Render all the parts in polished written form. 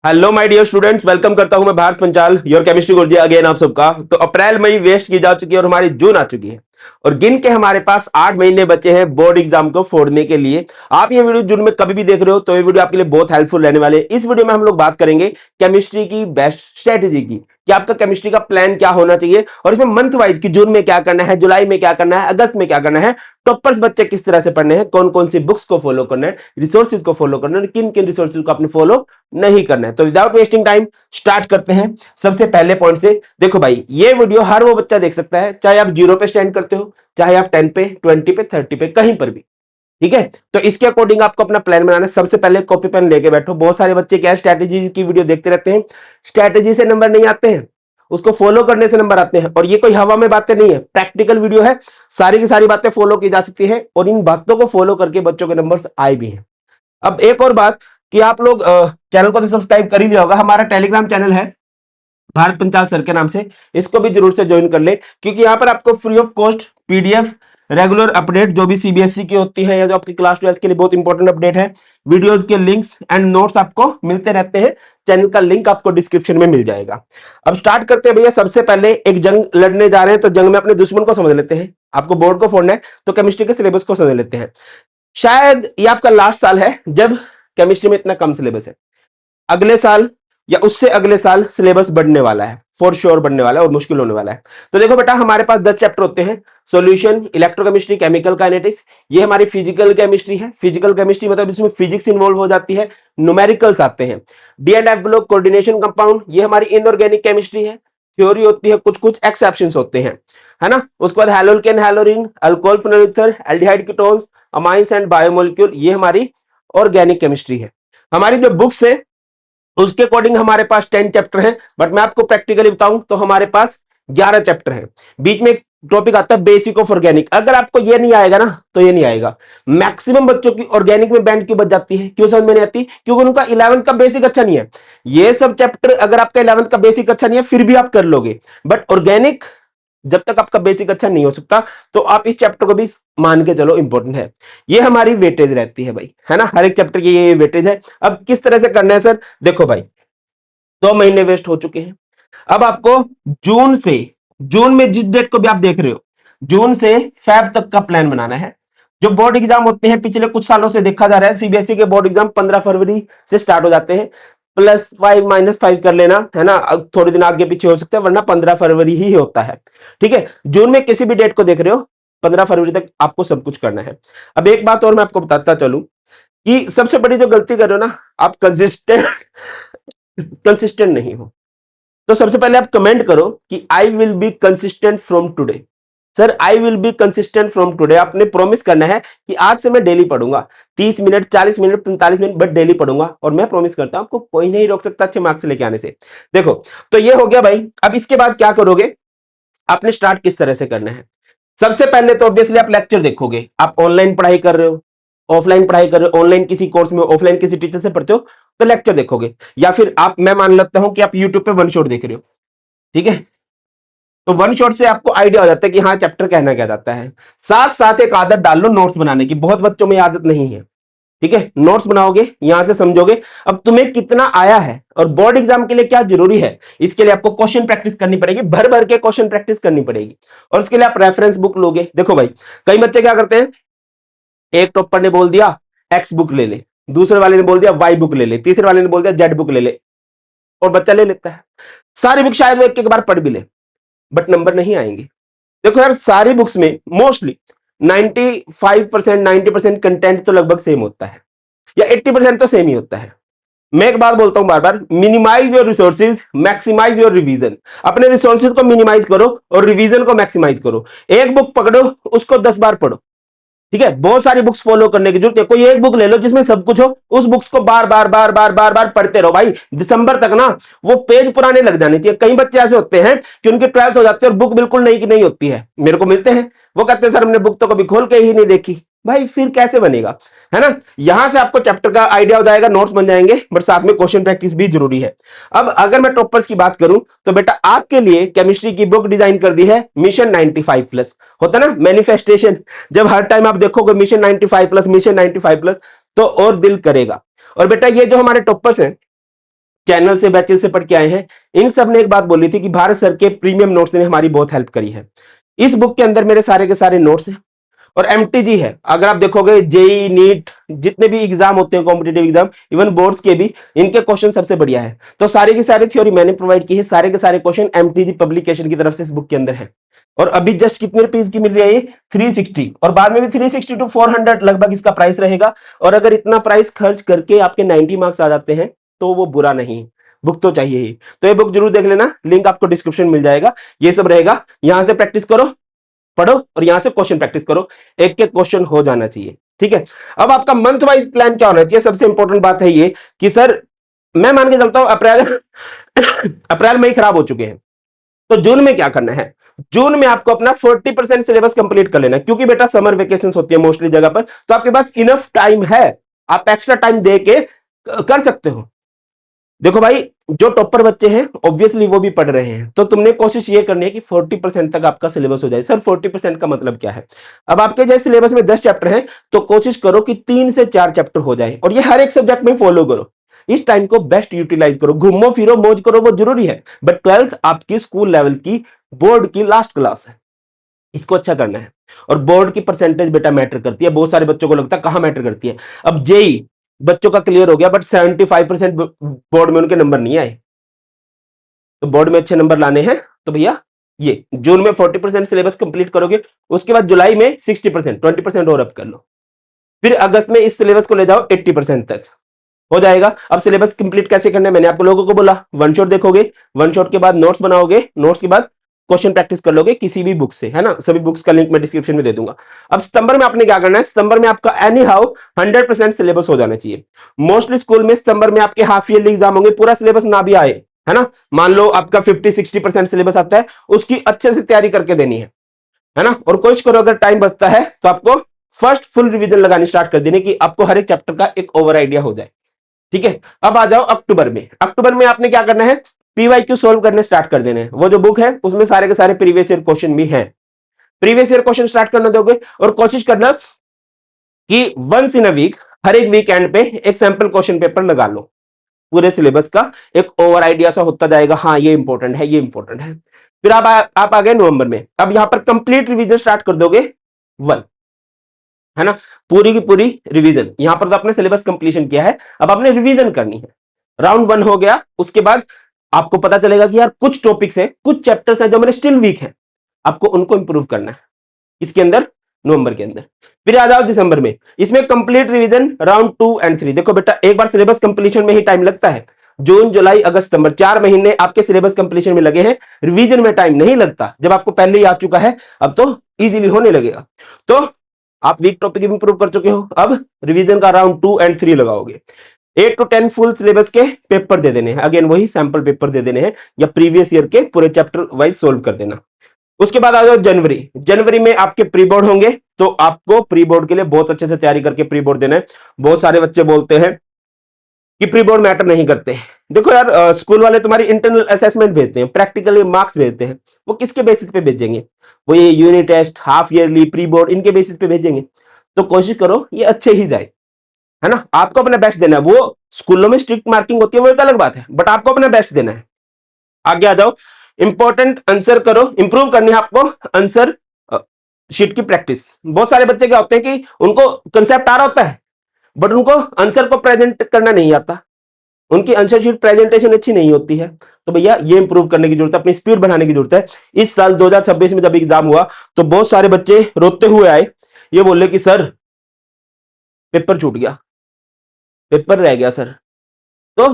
Hello my dear students, welcome करता हूं मैं Bharat Panchal, your chemistry guruji again आप सबका। तो अप्रैल मई वेस्ट की जा चुकी है और हमारी जून आ चुकी है और गिन के हमारे पास 8 महीने बचे हैं बोर्ड एग्जाम को फोड़ने के लिए। आप ये वीडियो जून में कभी भी देख रहे हो तो ये वीडियो आपके लिए बहुत हेल्पफुल रहने वाले हैं। इस वीडियो में हम लोग बात करेंगे केमिस्ट्री की बेस्ट स्ट्रेटेजी की, कि आपका केमिस्ट्री का प्लान क्या होना चाहिए और इसमें मंथ वाइज की जून में क्या करना है, जुलाई में क्या करना है, अगस्त में क्या करना है, टॉपर्स बच्चे किस तरह से पढ़ने हैं, कौन कौन सी बुक्स को फॉलो करना है, रिसोर्सेज को फॉलो करना है, किन किन रिसोर्सेज को आपने फॉलो नहीं करना है। तो विदाउट वेस्टिंग टाइम स्टार्ट करते हैं सबसे पहले पॉइंट से। देखो भाई, ये वीडियो हर वो बच्चा देख सकता है, चाहे आप 0 पे स्टैंड करते हो, चाहे आप 10 पे, 20 पे, 30 पे, कहीं पर भी। ठीक है, तो इसके अकॉर्डिंग आपको अपना प्लान बनाना है। सबसे पहले कॉपी पेन लेके बैठो। बहुत सारे बच्चे क्या स्ट्रैटेजी की वीडियो देखते रहते हैं, स्ट्रैटेजी से नंबर नहीं आते हैं, उसको फॉलो करने से नंबर आते हैं। और ये कोई हवा में बातें नहीं है, प्रैक्टिकल वीडियो है, सारी की सारी बातें फॉलो की जा सकती है और इन बातों को फॉलो करके बच्चों के नंबर्स आए भी हैं। अब एक और बात कि आप लोग चैनल को तो सब्सक्राइब कर ही लिया होगा, हमारा टेलीग्राम चैनल है भारत पंचाल सर के नाम से, इसको भी जरूर से ज्वाइन कर ले, क्योंकि यहाँ पर आपको free of cost PDF, regular update जो भी सीबीएसई की होती है या जो आपकी क्लास 12 के लिए बहुत इंपॉर्टेंट अपडेट है, वीडियोस के लिंक्स एंड नोट्स आपको मिलते रहते हैं। चैनल का लिंक आपको डिस्क्रिप्शन में मिल जाएगा। अब स्टार्ट करते हैं भैया। सबसे पहले एक जंग लड़ने जा रहे हैं, तो जंग में अपने दुश्मन को समझ लेते हैं। आपको बोर्ड को फोड़ना है तो केमिस्ट्री के सिलेबस को समझ लेते हैं। शायद ये आपका लास्ट साल है जब केमिस्ट्री में इतना कम सिलेबस है। अगले साल या उससे अगले साल सिलेबस बढ़ने वाला है, फॉर श्योर बढ़ने वाला है और मुश्किल होने वाला है। तो देखो बेटा, हमारे पास 10 चैप्टर होते हैं। सॉल्यूशन, इलेक्ट्रोकेमिस्ट्री, केमिकल काइनेटिक्स, ये हमारी फिजिकल केमिस्ट्री है। फिजिकल केमिस्ट्री मतलब इसमें फिजिक्स इन्वॉल्व हो जाती है, न्यूमेरिकल्स आते हैं। D and F block, coordination compound, ये हमारी इनऑर्गेनिक केमिस्ट्री है। थ्योरी होती है, कुछ कुछ एक्सेप्शंस होते हैं, है ना। उसके बाद haloalkane, haloarene, alcohol, phenol ether, aldehyde ketones, amines and biomolecule, ये हमारी ऑर्गेनिक केमिस्ट्री है। हमारी जो बुक्स है उसके अकॉर्डिंग हमारे पास 10 चैप्टर हैं, बट मैं आपको प्रैक्टिकली बताऊं तो हमारे पास 11 चैप्टर हैं। बीच में एक टॉपिक आता है बेसिक ऑफ ऑर्गेनिक। अगर आपको ये नहीं आएगा ना तो ये नहीं आएगा। मैक्सिमम बच्चों की ऑर्गेनिक में बैंड क्यों बच जाती है, क्यों समझ में नहीं आती? क्योंकि उनका 11th का बेसिक अच्छा नहीं है। ये सब चैप्टर अगर आपका 11th का बेसिक अच्छा नहीं है फिर भी आप कर लोगे, बट ऑर्गेनिक जब तक आपका बेसिक अच्छा नहीं हो सकता तो आप इस चैप्टर को भी मान के चलो इंपॉर्टेंट है। ये हमारी वेटेज रहती है भाई, है ना। हर एक चैप्टर की ये वेटेज है। अब किस तरह से करना है सर? देखो भाई, 2 महीने वेस्ट हो चुके हैं। अब आपको जून से, जून में जिस डेट को भी आप देख रहे हो, जून से फेब तक का प्लान बनाना है। जो बोर्ड एग्जाम होते हैं पिछले कुछ सालों से देखा जा रहा है, सीबीएसई के बोर्ड एग्जाम 15 फरवरी से स्टार्ट हो जाते हैं। +5 -5 कर लेना, है ना, थोड़े दिन आगे पीछे हो सकते हैं, वरना 15 फरवरी ही होता है। ठीक है, जून में किसी भी डेट को देख रहे हो, 15 फरवरी तक आपको सब कुछ करना है। अब एक बात और मैं आपको बताता चलूं कि सबसे बड़ी जो गलती कर रहे हो ना, आप कंसिस्टेंट नहीं हो। तो सबसे पहले आप कमेंट करो कि I will be consistent from today. Sir, I will be consistent from today. आपने प्रॉमिस करना है कि आज से मैं डेली पढ़ूंगा, 30 minute, 40 minute, 45 minute, but daily पढ़ूंगा। और मैं प्रॉमिस करता हूं आपको कोई नहीं रोक सकता अच्छे मार्क्स लेके आने से। देखो, तो ये हो गया भाई। अब इसके बाद क्या करोगे, आपने स्टार्ट किस तरह से करना है? सबसे पहले तो ऑब्वियसली आप लेक्चर देखोगे। आप ऑनलाइन पढ़ाई कर रहे हो, ऑफलाइन पढ़ाई कर रहे हो, ऑनलाइन किसी कोर्स में, ऑफलाइन किसी टीचर से पढ़ते हो तो लेक्चर देखोगे। या फिर आप, मैं मान लेता हूं कि आप यूट्यूब पे वन शॉट देख रहे हो। ठीक है, तो वन शॉट से आपको आइडिया हो जाता है कि हाँ चैप्टर कहना क्या जाता है। साथ साथ एक आदत डाल लो नोट्स बनाने की। बहुत बच्चों में आदत नहीं है। ठीक है, नोट्स बनाओगे, यहां से समझोगे अब तुम्हें कितना आया है और बोर्ड एग्जाम के लिए क्या जरूरी है। इसके लिए आपको क्वेश्चन प्रैक्टिस करनी पड़ेगी, भर भर के क्वेश्चन प्रैक्टिस करनी पड़ेगी। और उसके लिए आप रेफरेंस बुक लोगे। देखो भाई, कई बच्चे क्या करते हैं, एक टॉपर ने बोल दिया एक्स बुक ले ले, दूसरे वाले ने बोल दिया वाई बुक ले ले, तीसरे वाले ने बोल दिया जेड बुक ले ले, और बच्चा ले लेता है सारी बुक। शायद वो एक बार पढ़ भी ले, बट नंबर नहीं आएंगे। देखो यार, सारी बुक्स में मोस्टली 95%, 90% कंटेंट तो लगभग सेम होता है, या 80% तो सेम ही होता है। मैं एक बात बोलता हूं बार बार, minimise your resources, maximise your revision. अपने रिसोर्सेज को मिनिमाइज करो और रिवीजन को मैक्सिमाइज करो। एक बुक पकड़ो, उसको 10 बार पढ़ो। ठीक है, बहुत सारी बुक्स फॉलो करने की जरूरत है। कोई एक बुक ले लो जिसमें सब कुछ हो, उस बुक्स को बार बार बार बार बार बार पढ़ते रहो भाई। दिसंबर तक ना वो पेज पुराने लग जाने चाहिए। कई बच्चे ऐसे होते हैं कि उनके 12th हो जाते हैं और बुक बिल्कुल नई की नहीं होती है। मेरे को मिलते हैं, वो कहते हैं सर हमने बुक तो कभी खोल के ही नहीं देखी। भाई फिर कैसे बनेगा, है ना। यहां से आपको चैप्टर का आइडिया हो जाएगा, नोट्स बन जाएंगे, बट साथ में क्वेश्चन प्रैक्टिस भी जरूरी है। अब अगर मैं टॉपर्स की बात करूं तो बेटा आपके लिए केमिस्ट्री की बुक डिजाइन कर दी है मिशन 95+। होता ना मैनिफेस्टेशन, जब हर टाइम आप देखोगे मिशन 95+, मिशन 95+, तो और दिल करेगा। और बेटा ये जो हमारे टॉपर्स हैं, चैनल से, बैचेस से पढ़ के आए हैं, इन सब ने एक बात बोली थी कि भारत सर के प्रीमियम नोट्स ने हमारी बहुत हेल्प करी है। इस बुक के अंदर मेरे सारे के सारे नोट्स हैं और एमटीजी है। अगर आप देखोगे जेई, नीट, जितने भी एग्जाम होते हैं कॉम्पिटेटिव एग्जाम, इवन बोर्ड्स के भी, इनके क्वेश्चन सबसे बढ़िया है। तो सारी की सारी थ्योरी मैंने प्रोवाइड की है, सारे के सारे क्वेश्चन एमटीजी पब्लिकेशन की तरफ से इस बुक के अंदर है। और अभी जस्ट कितने रुपीज की मिल रही है? 360, और बाद में भी 360 to 400 लगभग इसका प्राइस रहेगा। और अगर इतना प्राइस खर्च करके आपके 90 मार्क्स आ जाते हैं तो वो बुरा नहीं, बुक तो चाहिए ही। तो ये बुक जरूर देख लेना, लिंक आपको डिस्क्रिप्शन मिल जाएगा। ये सब रहेगा, यहां से प्रैक्टिस करो, पढ़ो और यहां से क्वेश्चन प्रैक्टिस करो, एक एक क्वेश्चन हो जाना चाहिए, ठीक है। अब आपका मंथ वाइज प्लान क्या होना चाहिए? सबसे इंपॉर्टेंट बात है ये कि सर मैं मान के चलता हूं अप्रैल अप्रैल में ही खराब हो चुके हैं, तो जून में क्या करना है? जून में आपको अपना 40% सिलेबस कंप्लीट कर लेना है, क्योंकि बेटा समर वेकेशन होती है मोस्टली जगह पर, तो आपके पास इनफ टाइम है, आप एक्स्ट्रा टाइम दे के कर सकते हो। देखो भाई, जो टॉपर बच्चे हैं ऑब्वियसली वो भी पढ़ रहे हैं, तो तुमने कोशिश ये करनी है कि 40% तक आपका सिलेबस हो जाए। सर 40% का मतलब क्या है? अब आपके जैसे सिलेबस में 10 चैप्टर हैं, तो कोशिश करो कि 3 से 4 चैप्टर हो जाए, और ये हर एक सब्जेक्ट में फॉलो करो। इस टाइम को बेस्ट यूटिलाइज करो, घूमो फिरो मौज करो, वो जरूरी है, बट 12th आपकी स्कूल लेवल की बोर्ड की लास्ट क्लास है, इसको अच्छा करना है। और बोर्ड की परसेंटेज बेटा मैटर करती है, बहुत सारे बच्चों को लगता है कहां मैटर करती है। अब जेई बच्चों का क्लियर हो गया, बट 75% बोर्ड में उनके नंबर नहीं आए, तो बोर्ड में अच्छे नंबर लाने हैं तो भैया ये जून में 40% सिलेबस कंप्लीट करोगे, उसके बाद जुलाई में 60%, 20% और अप कर लो, फिर अगस्त में इस सिलेबस को ले जाओ 80% तक हो जाएगा। अब सिलेबस कंप्लीट कैसे करना है मैंने आप लोगों को बोला, वन शॉट देखोगे, वन शॉट के बाद नोट्स बनाओगे, नोट्स के बाद क्वेश्चन प्रैक्टिस कर लोगे किसी भी बुक से, है ना। सभी बुक्स का लिंक मैं डिस्क्रिप्शन में दे दूंगा। अब सितंबर में आपने क्या करना है? सितंबर में आपका एनी हाउ 100% सिलेबस हो जाना चाहिए। मोस्टली स्कूल में सितंबर में आपके हाफ ईयरली एग्जाम होंगे, पूरा सिलेबस ना भी आए, है ना, मान लो आपका 50-60% सिलेबस आता है, उसकी अच्छे से तैयारी करके देनी है ना। और कोशिश करो अगर टाइम बचता है तो आपको फर्स्ट फुल रिवीजन लगानी स्टार्ट कर देने की, आपको हर एक चैप्टर का एक ओवर आइडिया हो जाए, ठीक है। अब आ जाओ अक्टूबर में। अक्टूबर में आपने क्या करना है? पीवाईक्यू सोल्व करने स्टार्ट कर देने हैं। वो जो बुक है उसमें सारे के सारे प्रीवियस ईयर क्वेश्चन भी हैं, प्रीवियस ईयर क्वेश्चन स्टार्ट करने दोगे, और कोशिश करना कि वंस इन अ वीक, हर एक वीकेंड पे एक सैंपल क्वेश्चन पेपर लगा लो, पूरे सिलेबस का एक ओवर आइडिया सा होता जाएगा, हाँ ये इंपॉर्टेंट है, ये इंपॉर्टेंट है। फिर आप आ गए नवंबर में, अब यहां पर कंप्लीट रिवीजन स्टार्ट कर दोगे, वन, है ना, पूरी की पूरी रिवीजन। यहां पर तो आपने सिलेबस कंप्लीशन किया है, अब आपने रिवीजन करनी है। राउंड 1 हो गया, उसके बाद आपको पता चलेगा कि यार कुछ टॉपिक्स हैं, कुछ चैप्टर्स हैं जो मेरे स्टिल वीक हैं, आपको उनको इंप्रूव करना है इसके अंदर, नवंबर के अंदर। फिर आ जाओ दिसंबर में, इसमें कंप्लीट रिवीजन राउंड 2 एंड 3। देखो बेटा, एक बार सिलेबस कंप्लीशन में ही टाइम लगता है, जून जुलाई अगस्त सितंबर 4 महीने आपके सिलेबस कंप्लीशन में लगे हैं, रिवीजन में टाइम नहीं लगता, जब आपको पहले ही आ चुका है अब तो इजीली होने लगेगा। तो आप वीक टॉपिक इंप्रूव कर चुके हो, अब रिवीजन का राउंड 2 एंड 3 लगाओगे। 8 to 10 फुल सिलेबस के पेपर दे देने हैं, अगेन वही सैंपल पेपर दे देने हैं, या प्रीवियस ईयर के पूरे चैप्टर वाइज सोल्व कर देना। उसके बाद आ जाओ जनवरी। जनवरी में आपके प्री बोर्ड होंगे, तो आपको प्री बोर्ड के लिए बहुत अच्छे से तैयारी करके प्री बोर्ड देना है। बहुत सारे बच्चे बोलते हैं कि प्री बोर्ड मैटर नहीं करते। देखो यार, स्कूल वाले तुम्हारी इंटरनल असेसमेंट भेजते हैं, प्रैक्टिकली मार्क्स भेजते हैं, वो किसके बेसिस पे भेजेंगे? वो ये unit test, half yearly, pre board, इनके बेसिस पे भेजेंगे। तो कोशिश करो ये अच्छे ही जाए, है ना। आपको अपना बेस्ट देना है, वो स्कूलों में स्ट्रिक्ट मार्किंग होती है वो एक अलग बात है, बट आपको अपना बेस्ट देना है। आगे आ जाओ, इंपॉर्टेंट आंसर करो, इंप्रूव करनी है आपको आंसर शीट की प्रैक्टिस। बहुत सारे बच्चे क्या होते हैं कि उनको कंसेप्ट आ रहा होता है, बट उनको आंसर को प्रेजेंट करना नहीं आता, उनकी आंसर शीट प्रेजेंटेशन अच्छी नहीं होती है। तो भैया ये इंप्रूव करने की जरूरत है, अपनी स्पीड बढ़ाने की जरूरत है। इस साल 2026 में जब एग्जाम हुआ तो बहुत सारे बच्चे रोते हुए आए, ये बोले कि सर पेपर छूट गया, पेपर रह गया सर, तो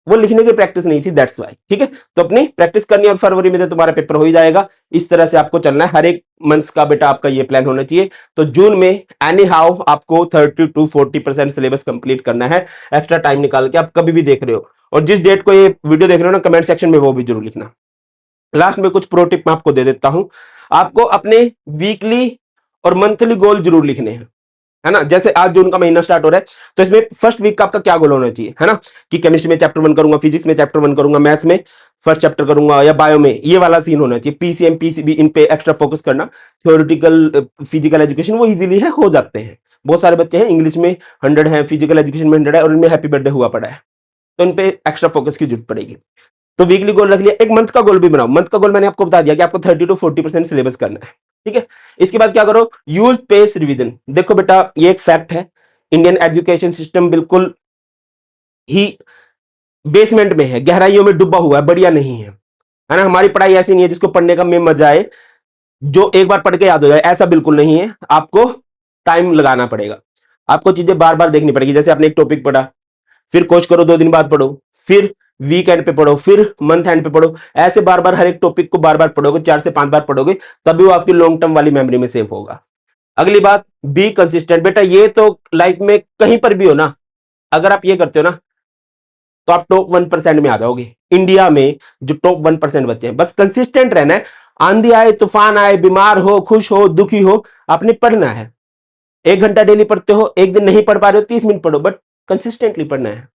वो लिखने की प्रैक्टिस नहीं थी, दैट्स वाई। ठीक है, तो अपनी प्रैक्टिस करनी है और फरवरी में तो तुम्हारा पेपर हो ही जाएगा। इस तरह से आपको चलना है, हर एक मंथ का बेटा आपका ये प्लान होना चाहिए। तो जून में एनी हाउ आपको 30 to 40% सिलेबस कंप्लीट करना है, एक्स्ट्रा टाइम निकाल के। आप कभी भी देख रहे हो और जिस डेट को ये वीडियो देख रहे हो ना, कमेंट सेक्शन में वो भी जरूर लिखना। लास्ट में कुछ प्रो टिप मैं आपको दे देता हूं, आपको अपने वीकली और मंथली गोल जरूर लिखने हैं, है ना। जैसे आज जून का महीना स्टार्ट हो रहा है, तो इसमें फर्स्ट वीक का आपका क्या गोल होना चाहिए, है ना, कि केमिस्ट्री में चैप्टर 1 करूंगा, फिजिक्स में चैप्टर 1 करूंगा, मैथ्स में फर्स्ट चैप्टर करूंगा, या बायो में ये वाला सीन होना चाहिए। पीसीएम पीसीबी इन पे एक्स्ट्रा फोकस करना, थ्योरेटिकल फिजिकल एजुकेशन वो इजीली है, हो जाते हैं। बहुत सारे बच्चे हैं इंग्लिश में 100 है, फिजिकल एजुकेशन में 100 है, और इनमें हैप्पी बर्थडे हुआ पड़ा है, तो इन पे एक्स्ट्रा फोकस की जरूरत पड़ेगी। तो वीकली गोल रख लिया, एक मंथ का गोल भी बनाओ। मंथ का गोल मैंने आपको बता दिया कि आपको 30 to 40% सिलेबस करना है, ठीक है। इसके बाद क्या करो, यूज पेस रिवीजन। देखो बेटा, ये एक फैक्ट है, इंडियन एजुकेशन सिस्टम बिल्कुल ही बेसमेंट में है, गहराइयों में डूबा हुआ है, बढ़िया नहीं है ना। हमारी पढ़ाई ऐसी नहीं है जिसको पढ़ने का में मजा आए, जो एक बार पढ़ के याद हो जाए, ऐसा बिल्कुल नहीं है। आपको टाइम लगाना पड़ेगा, आपको चीजें बार बार देखनी पड़ेगी। जैसे आपने एक टॉपिक पढ़ा, फिर कोच करो, 2 दिन बाद पढ़ो, फिर वीकेंड पे पढ़ो, फिर मंथ एंड पे पढ़ो, ऐसे बार बार हर एक टॉपिक को बार बार पढ़ोगे, 4 से 5 बार पढ़ोगे, तभी वो आपकी लॉन्ग टर्म वाली मेमोरी में सेव होगा। अगली बात, बी कंसिस्टेंट। बेटा ये तो लाइफ में कहीं पर भी हो ना, अगर आप ये करते हो ना, तो आप टॉप 1% में आ जाओगे। इंडिया में जो टॉप 1% बच्चे हैं, बस कंसिस्टेंट रहना है। आंधी आए, तूफान आए, बीमार हो, खुश हो, दुखी हो, आपने पढ़ना है। 1 घंटा डेली पढ़ते हो, एक दिन नहीं पढ़ पा रहे हो, 30 मिनट पढ़ो, बट कंसिस्टेंटली पढ़ना है।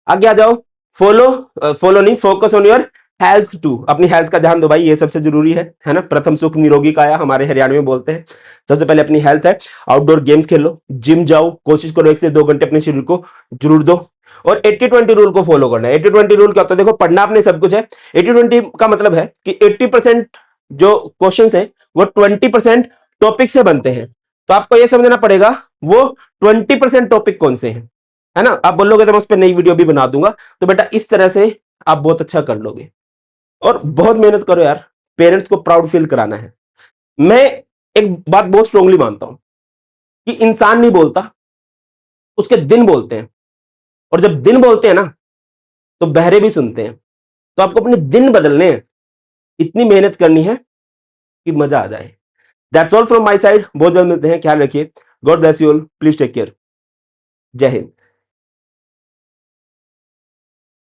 आगे आ जाओ, फॉलो नहीं, focus on your health too. अपनी हेल्थ का ध्यान दो भाई, ये सबसे जरूरी है ना। प्रथम सुख निरोगी काया, हमारे हरियाणा में बोलते हैं। सबसे पहले अपनी हेल्थ है। आउटडोर गेम्स खेलो, जिम जाओ, कोशिश करो 1 से 2 घंटे अपने शरीर को जरूर दो। और 80-20 रूल को फॉलो करना है। 80-20 रूल क्या होता है, देखो पढ़ना आपने सब कुछ है। 80-20 का मतलब है कि 80% जो क्वेश्चंस हैं वो 20% टॉपिक से बनते हैं। तो आपको यह समझना पड़ेगा वो 20% टॉपिक कौन से हैं, है ना। आप बोलोगे तो मैं उस पर नई वीडियो भी बना दूंगा। तो बेटा इस तरह से आप बहुत अच्छा कर लोगे, और बहुत मेहनत करो यार, पेरेंट्स को प्राउड फील कराना है। मैं एक बात बहुत स्ट्रांगली मानता हूं कि इंसान नहीं बोलता, उसके दिन बोलते हैं। और जब दिन बोलते हैं ना, तो बहरे भी सुनते हैं। तो आपको अपने दिन बदलने हैं, इतनी मेहनत करनी है कि मजा आ जाए। That's all from my side. बहुत जल्द मिलते हैं, ख्याल रखिए। God bless you all, please take care. जय हिंद।